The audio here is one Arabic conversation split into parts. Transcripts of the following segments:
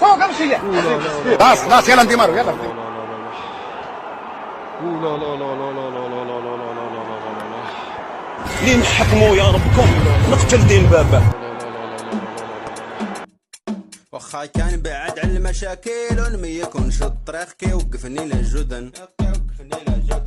فوق امشي خلاص يلا ندمروا يلا. لا لا لا لا لا لا لا لا لا لا لي نحكموا يا ربكم نقتل دين بابا. واخا كان بعد على المشاكل ما يكونش الطريق كيوقفني للجدن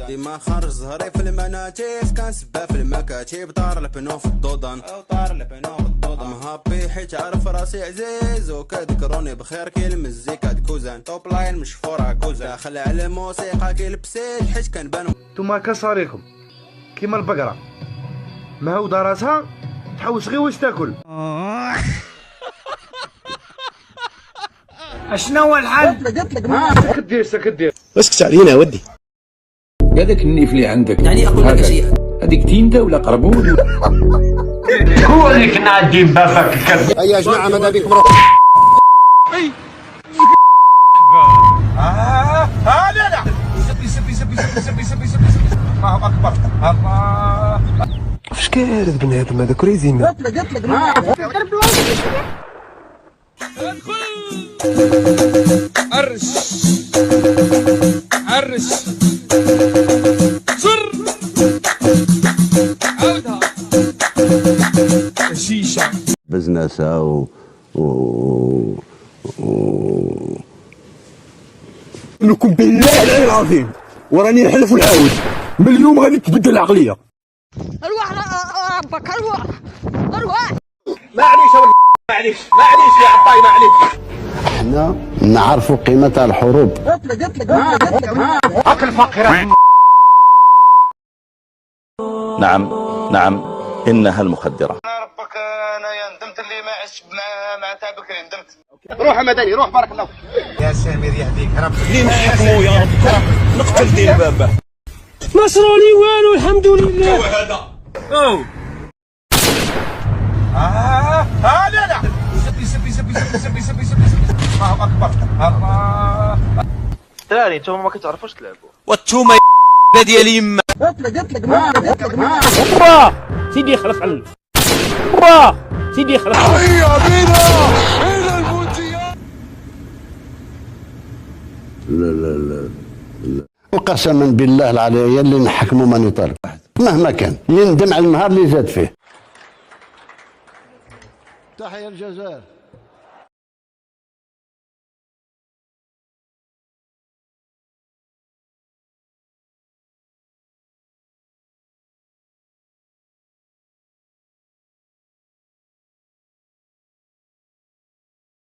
ديما خرج زهري في المناتيف كان سبا في المكاتب طار البنو في الدودان ام هابي حيت عارف راسي عزيز وكذكروني بخير كي المزيكا كوزان توب لاين مش فورا كوزان داخل على الموسيقى كي لبسيت حيت كنبان نتوما كصاريكم كيما البقره مهودة راسها تحوس غير واش تاكل. اشنو هو الحل؟ قلت لك ما سكت دير اسكت علينا ودي. هذاك النيف اللي عندك يعني اقول لك شيء هذيك تينتا ولا قربون هو اللي كنا عندين باباك الكلب. يا جماعه ماذا بكم لا لا سبي الله اكبر الله. واش كارث بنادم هذا كريزي ما قلت لك ما عرش عرش زر عودها شيشة بزنسة لكم بالله العلي العظيم وراني نحلف ونعاود من اليوم غادي تبدل العقليه. اروح ربك اروح معليش يا عطاي معليش. احنا نعرفوا قيمة الحروب. قلت لك اكل فقير. نعم إنها المخدرة. ربك انا ندمت اللي ما عشت مع تاع بكري ندمت. روح يا مدني روح بارك الله فيك. يا سمير يهديك ربك. لي نحكموا يا ربكم نقتل دين بابا. ما صرالي والو الحمد لله. هذا لا سبي الله اكبر الله. دراري نتوما ما كتعرفوش تلعبوا والتومه ديال يما. قلت لك ما برا سيدي خلف علي برا سيدي خلف علي. لا وقسما بالله العلي اللي نحكموا ما نطالب مهما كان يندم على النهار اللي زاد فيه. تحية الجزائر.